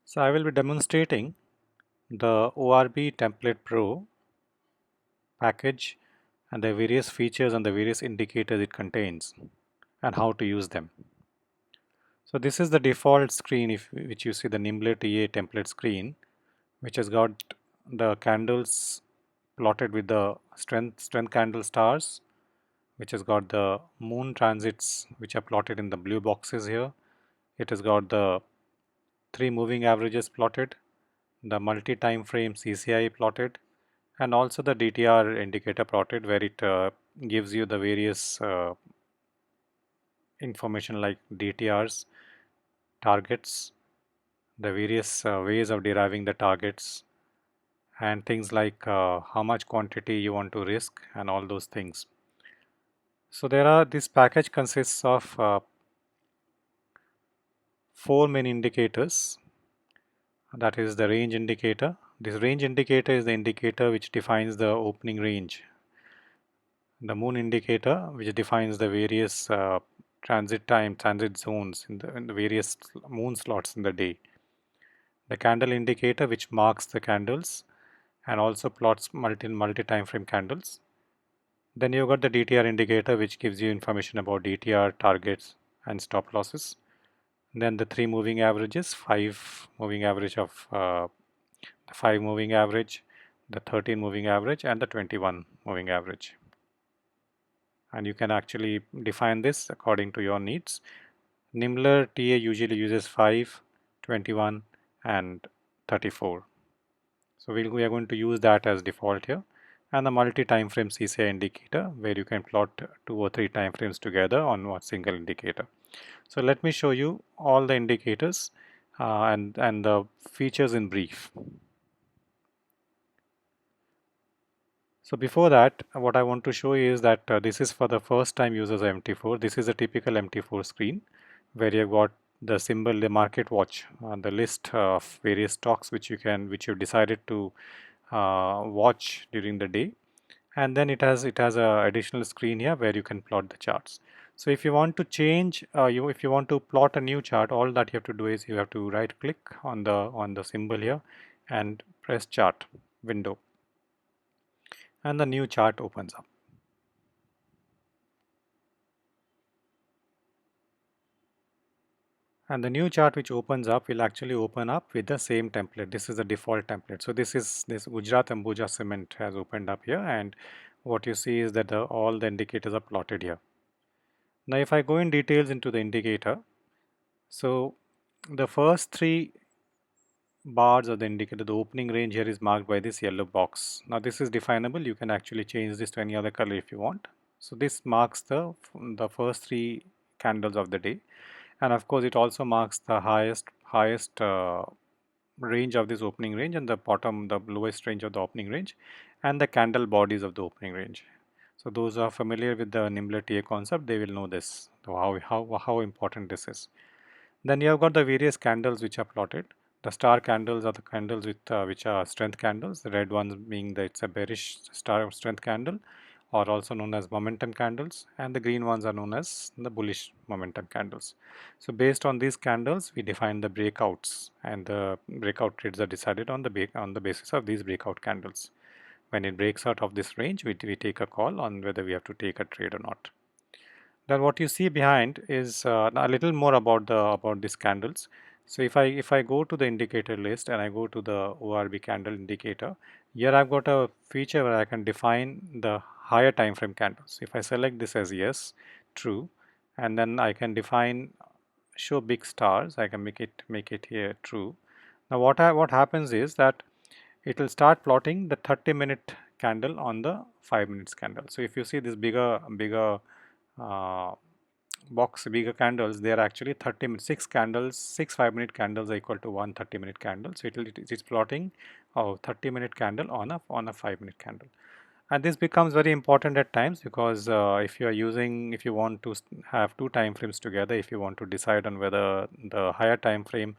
So I will be demonstrating the ORB Template Pro package and the various features and the various indicators it contains and how to use them. So this is the default screen which you see, the Nimble TA template screen, which has got the candles plotted with the strength candle stars, which has got the moon transits which are plotted in the blue boxes here. It has got the 3 moving averages plotted, the multi-time frame CCI plotted, and also the DTR indicator plotted, where it gives you the various information like DTRs, targets, the various ways of deriving the targets, and things like how much quantity you want to risk and all those things. So this package consists of 4 main indicators. That is the range indicator. This range indicator is the indicator which defines the opening range. The moon indicator, which defines the various transit zones in the various moon slots in the day. The candle indicator, which marks the candles and also plots multi time frame candles. Then you've got the DTR indicator, which gives you information about DTR, targets, and stop losses. Then the 3 moving averages, 5 moving average of the 5 moving average, the 13 moving average, and the 21 moving average. And you can actually define this according to your needs. Nimble TA usually uses 5, 21, and 34. So we are going to use that as default here. And the multi-time frame CCI indicator, where you can plot 2 or 3 time frames together on one single indicator. So let me show you all the indicators and the features in brief. So before that, what I want to show you is that this is for the first time users of MT4. This is a typical MT4 screen where you've got the symbol, the market watch, the list of various stocks which you've decided to watch during the day, and then it has a additional screen here where you can plot the charts. So if you want to change, if you want to plot a new chart, all that you have to do is you have to right click on the symbol here and press chart window, and the new chart opens up. And the new chart which opens up will actually open up with the same template. This is the default template. So this Gujarat Ambuja Cement has opened up here, and what you see is that all the indicators are plotted here. Now if I go in details into the indicator, so the first 3 bars of the indicator, the opening range here is marked by this yellow box. Now this is definable. You can actually change this to any other color if you want. So this marks the first 3 candles of the day, and of course it also marks the highest range of this opening range, and the lowest range of the opening range, and the candle bodies of the opening range. So those who are familiar with the Nimble TA concept, they will know this, how important this is. Then you have got the various candles which are plotted. The star candles are the candles which are strength candles. The red ones being that it's a bearish star strength candle, or also known as momentum candles, and the green ones are known as the bullish momentum candles. So based on these candles, we define the breakouts, and the breakout trades are decided on the basis of these breakout candles. When it breaks out of this range, we take a call on whether we have to take a trade or not. Then what you see behind is a little more about these candles. So if I go to the indicator list and I go to the ORB candle indicator, here I've got a feature where I can define the higher time frame candles. If I select this as yes, true, and then I can define show big stars, I can make it here true. Now what happens is that it will start plotting the 30-minute candle on the 5 minutes candle. So if you see this bigger uh, bigger candles, they are actually 30 minutes. 6 candles, 6 5-minute candles are equal to one 30-minute candle. So it is plotting a 30-minute candle on a 5-minute candle. And this becomes very important at times because if you want to have 2 time frames together, if you want to decide on whether the higher time frame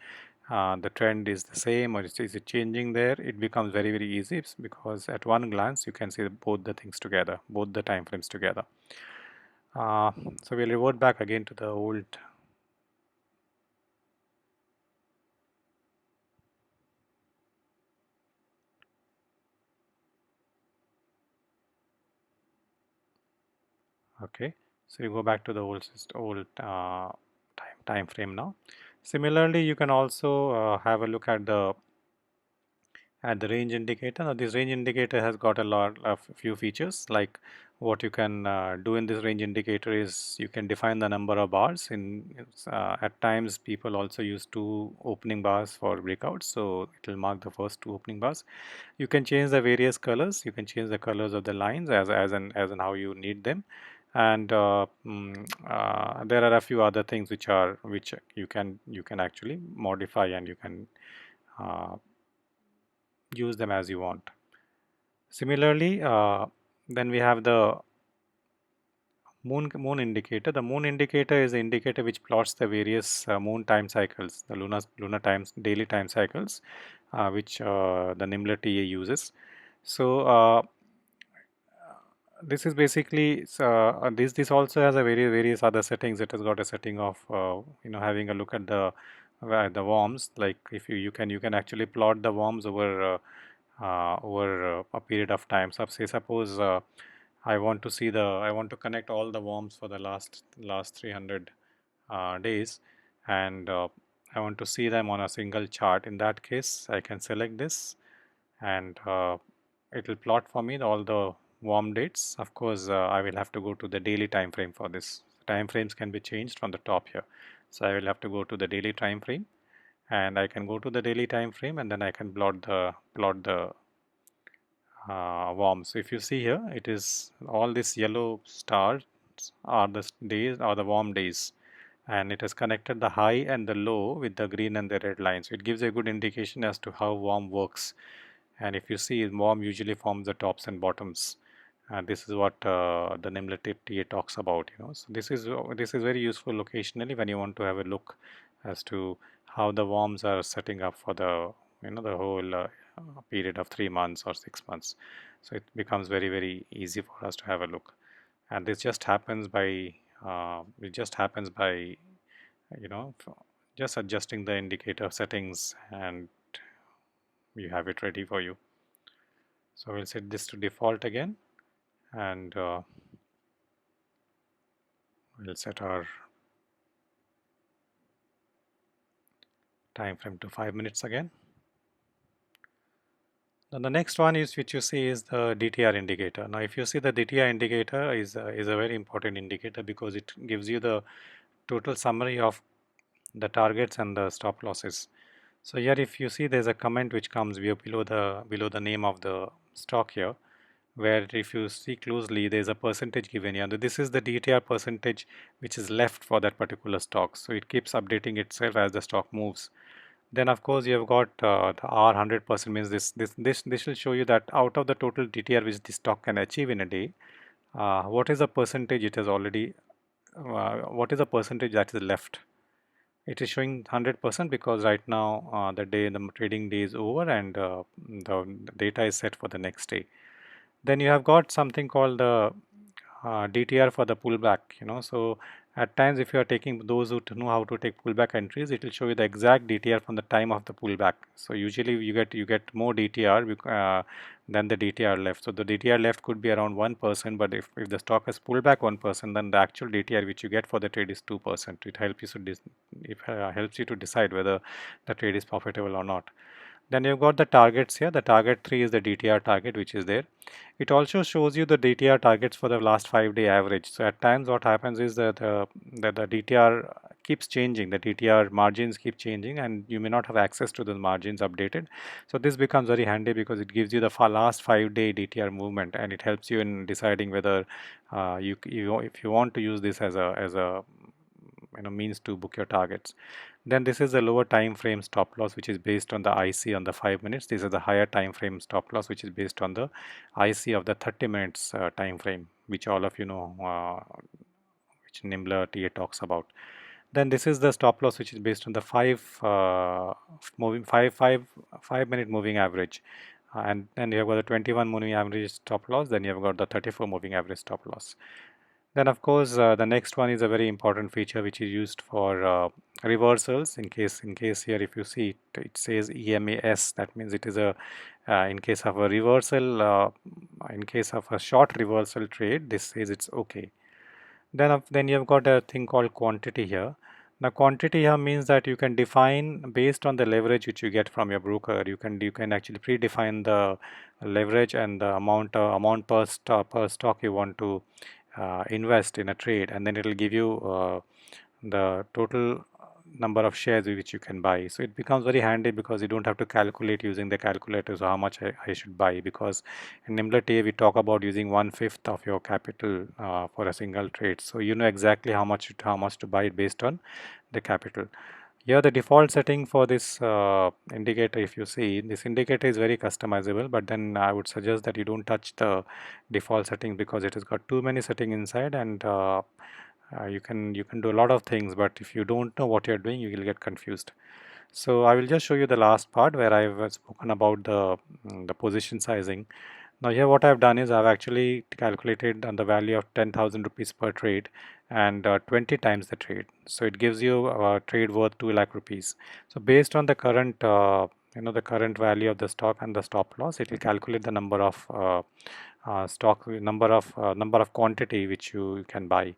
the trend is the same or is it changing there, it becomes very easy because at one glance you can see both the things together, both the time frames together. Uh, so we'll revert back again to the old. Okay, so you go back to the old time frame now. Similarly, you can also have a look at the range indicator. Now, this range indicator has got a lot of few features. Like what you can do in this range indicator is you can define the number of bars. At times people also use two opening bars for breakouts, so it will mark the first two opening bars. You can change the various colors. You can change the colors of the lines as in how you need them. And there are a few other things which you can actually modify, and you can uh, use them as you want. Similarly, then we have the moon indicator. The moon indicator is the indicator which plots the various moon time cycles, the lunar times daily time cycles, which the Nimble TA uses. So this is basically this also has a various other settings. It has got a setting of having a look at the worms. Like if you can actually plot the worms over a period of time. So say suppose I want to connect all the worms for the last 300 days, and I want to see them on a single chart. In that case, I can select this, and it will plot for me all the warm dates. Of course, I will have to go to the daily time frame for this. Time frames can be changed from the top here. So I will have to go to the daily time frame, and I can go to the daily time frame, and then I can plot the warm. So if you see here, it is all these yellow stars are the days or the warm days, and it has connected the high and the low with the green and the red lines. So it gives a good indication as to how warm works. And if you see, warm usually forms the tops and bottoms. And this is what the Nimble TA talks about. So this is very useful occasionally when you want to have a look as to how the worms are setting up for the whole period of 3 months or 6 months. So it becomes very easy for us to have a look. And this just happens by you know just adjusting the indicator settings, and you have it ready for you. So we'll set this to default again, and we'll set our time frame to 5 minutes again. Then the next one is which you see is the DTR indicator. Now, if you see, the DTR indicator is a very important indicator because it gives you the total summary of the targets and the stop losses. So here, if you see, there's a comment which comes below the name of the stock here, where if you see closely, there's a percentage given here. This is the DTR percentage which is left for that particular stock. So it keeps updating itself as the stock moves. Then of course you have got the R 100%, means this will show you that out of the total DTR which the stock can achieve in a day, what is the percentage it has already, what is the percentage that is left. It is showing 100% because right now the trading day is over, and the data is set for the next day. Then you have got something called the DTR for the pullback. So at times, if you are taking those who know how to take pullback entries, it will show you the exact DTR from the time of the pullback. So usually you get more DTR than the DTR left. So the DTR left could be around 1%, but if the stock has pulled back 1%, then the actual DTR which you get for the trade is 2%. It helps you to decide whether the trade is profitable or not. Then you've got the targets here. The target 3 is the DTR target which is there. It also shows you the DTR targets for the last 5-day average. So at times what happens is that the DTR keeps changing. The DTR margins keep changing, and you may not have access to the margins updated. So this becomes very handy because it gives you the last 5-day DTR movement, and it helps you in deciding whether if you want to use this as a means to book your targets. Then this is the lower time frame stop loss, which is based on the IC on the 5 minutes. This is the higher time frame stop loss, which is based on the IC of the 30 minutes time frame, which all of you know, which Nimble TA talks about. Then this is the stop loss, which is based on the 5 minute moving average. And then you have got the 21 moving average stop loss. Then you have got the 34 moving average stop loss. Then of course the next one is a very important feature which is used for reversals. In case here, if you see it says EMAS, that means it is a in case of a reversal, in case of a short reversal trade, this says it's okay. Then you've got a thing called quantity here. Now quantity here means that you can define based on the leverage which you get from your broker. You can actually predefine the leverage and the amount per stock you want to invest in a trade, and then it will give you the total number of shares which you can buy. So it becomes very handy because you don't have to calculate using the calculators how much I should buy, because in Nimble TA we talk about using 1/5 of your capital for a single trade. So you know exactly how much to buy based on the capital. Here the default setting for this indicator, if you see, this indicator is very customizable, but then I would suggest that you don't touch the default setting because it has got too many settings inside, and you can do a lot of things, but if you don't know what you're doing, you will get confused. So I will just show you the last part where I've spoken about the position sizing. Now here what I've done is I've actually calculated on the value of 10,000 rupees per trade and 20 times the trade. So it gives you a trade worth 2 lakh rupees. So based on the current the current value of the stock and the stop loss, it will calculate the number of stock number of quantity which you can buy.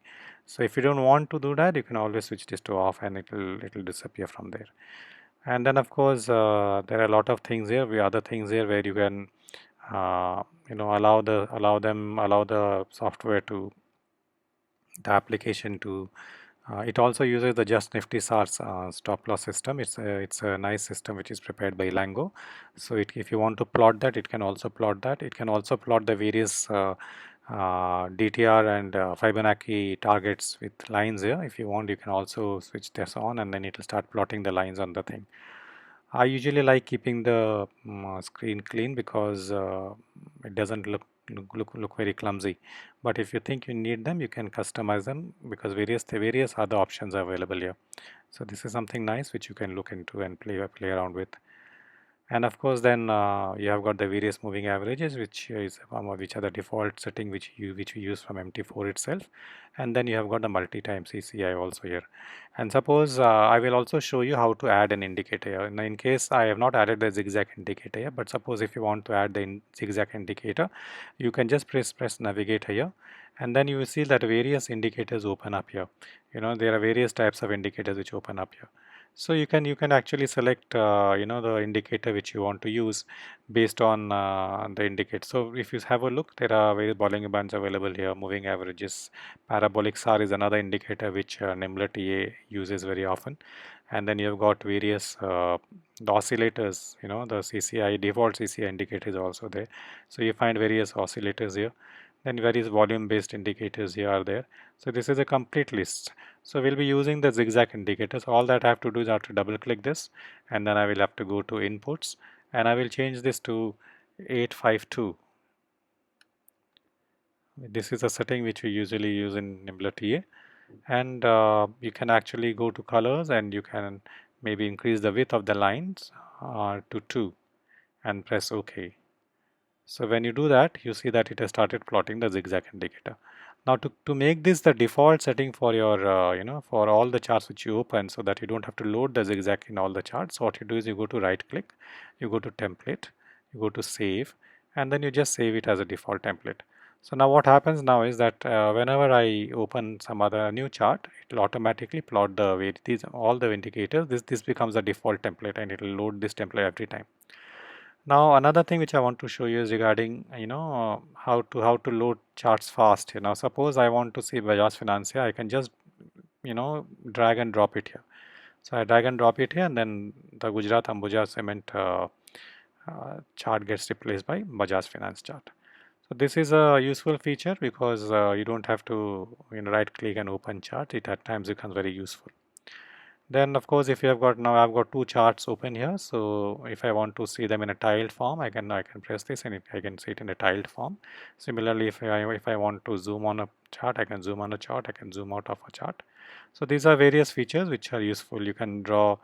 So if you don't want to do that, you can always switch this to off and it'll disappear from there. And then of course there are a lot of things here, other things here where you can allow the software to the application to it also uses the Just Nifty SARS stop loss system. It's a nice system which is prepared by Elango. So if you want to plot that, it can also plot that. It can also plot the various DTR and Fibonacci targets with lines here. If you want, you can also switch this on, and then it will start plotting the lines on the thing. I usually like keeping the screen clean because it doesn't look very clumsy. But if you think you need them, you can customize them because various other options are available here. So this is something nice which you can look into and play around with. And of course, then you have got the various moving averages, which are the default setting which we use from MT4 itself, and then you have got the multi-time CCI also here. And suppose I will also show you how to add an indicator here. Now, in case I have not added the zigzag indicator here, but suppose if you want to add the zigzag indicator, you can just press navigate here, and then you will see that various indicators open up here. There are various types of indicators which open up here. So you can actually select the indicator which you want to use based on the indicator. So if you have a look, there are various Bollinger Bands available here, moving averages. Parabolic SAR is another indicator which Nimble TA uses very often. And then you've got various the oscillators, the CCI, default CCI indicator is also there. So you find various oscillators here. Then various volume based indicators here are there. So this is a complete list. So we'll be using the zigzag indicators. All that I have to do is I have to double click this, and then I will have to go to inputs, and I will change this to 852. This is a setting which we usually use in Nimble TA, and you can actually go to colors and you can maybe increase the width of the lines to 2 and press OK. So when you do that, you see that it has started plotting the zigzag indicator. Now to make this the default setting for your, for all the charts which you open, so that you don't have to load the zigzag in all the charts, so what you do is you go to right click, you go to template, you go to save, and then you just save it as a default template. So now what happens now is that whenever I open some other new chart, it will automatically plot all the indicators. This becomes a default template, and it will load this template every time. Now another thing which I want to show you is regarding how to load charts fast. Suppose I want to see Bajaj Finance here, I can just drag and drop it here. So I drag and drop it here, and then the Gujarat Ambuja Cement chart gets replaced by Bajaj Finance chart. So this is a useful feature because you don't have to right click and open chart. It at times becomes very useful. Then of course, if you have got now I've got two charts open here. So if I want to see them in a tiled form, I can press this and I can see it in a tiled form. Similarly, if I want to zoom on a chart, I can zoom on a chart. I can zoom out of a chart. So these are various features which are useful. You can draw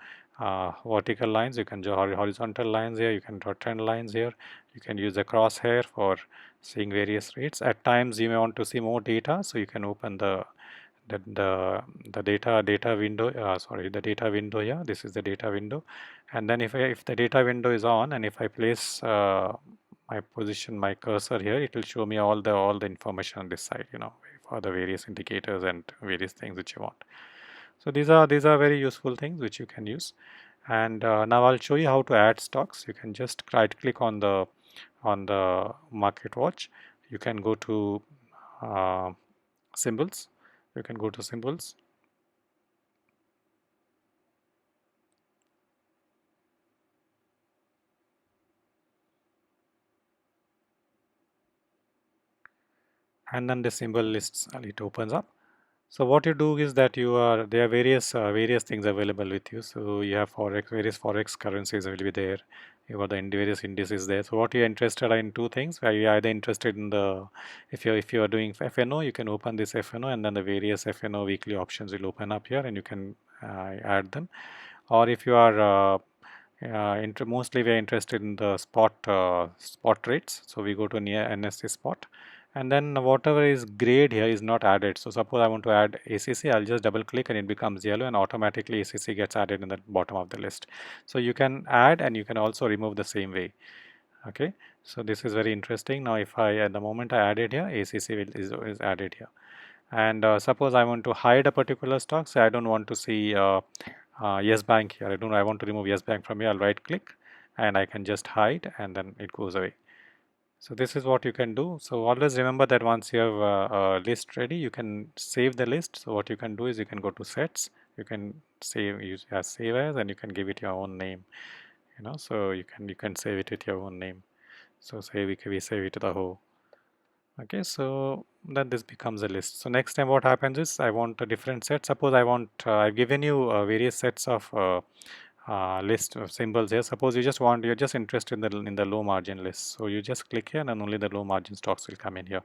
vertical lines. You can draw horizontal lines here. You can draw trend lines here. You can use the crosshair for seeing various rates. At times you may want to see more data, so you can open the data window, the data window here. This is the data window, and then if the data window is on, and if I place my cursor here, it will show me all the information on this side, very for the various indicators and various things which you want. So these are very useful things which you can use. And now I'll show you how to add stocks. You can just right click on the market watch. You can go to uh, symbols. You can go to symbols. And then the symbol lists, it opens up. So what you do is that there are various things available with you. So you have forex, various forex currencies will be there. You got the various indices there. So what you're interested in, two things. Where you're either interested in the, if you're doing FNO, you can open this FNO, and then the various FNO weekly options will open up here, and you can add them. Or if you are mostly we are interested in the spot rates, so we go to near NSE spot, and then whatever is grayed here is not added. So suppose I want to add ACC, I'll just double click and it becomes yellow, and automatically ACC gets added in the bottom of the list. So you can add and you can also remove the same way. Okay, so this is very interesting. Now if I, at the moment I added here, ACC is added here. And suppose I want to hide a particular stock, so I don't want to see Yes Bank here. I want to remove Yes Bank from here. I'll right click and I can just hide, and then it goes away. So this is what you can do. So always remember that once you have a list ready, you can save the list. So what you can do is you can go to sets, you can save as, and you can give it your own name. So you can save it with your own name. So say we save it to the whole. Okay, so then this becomes a list. So next time what happens is I want a different set. Suppose I've given you various sets of list of symbols here. Suppose you're just interested in the low margin list. So you just click here and only the low margin stocks will come in here.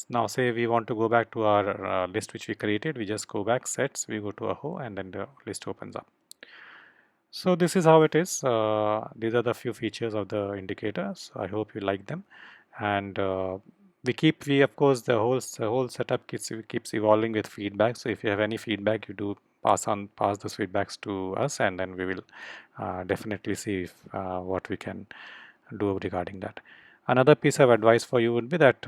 Now say we want to go back to our list which we created. We just go back sets, we go to a ho, and then the list opens up. So this is how it is. These are the few features of the indicators. I hope you like them, and we of course the whole setup keeps evolving with feedback. So if you have any feedback, you do pass those feedbacks to us, and then we will definitely see what we can do regarding that. Another piece of advice for you would be that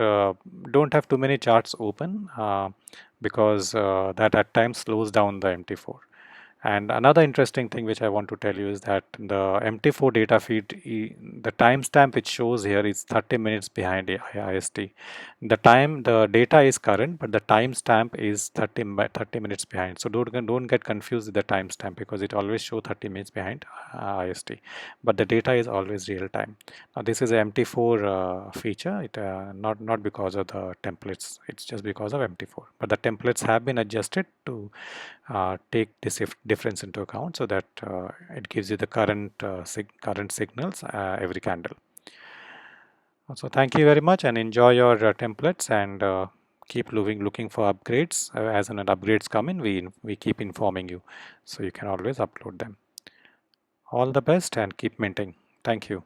don't have too many charts open, because that at times slows down the MT4. And another interesting thing which I want to tell you is that the MT4 data feed, the timestamp it shows here is 30 minutes behind IST. The data is current, but the timestamp is 30 minutes behind. So don't get confused with the timestamp, because it always shows 30 minutes behind IST, but the data is always real time. Now this is a MT4 feature. Not because of the templates. It's just because of MT4. But the templates have been adjusted to take this difference into account, so that it gives you the current signals every candle. So thank you very much, and enjoy your templates, and keep looking for upgrades. As an upgrades come in, we keep informing you, so you can always upload them. All the best and keep minting. Thank you.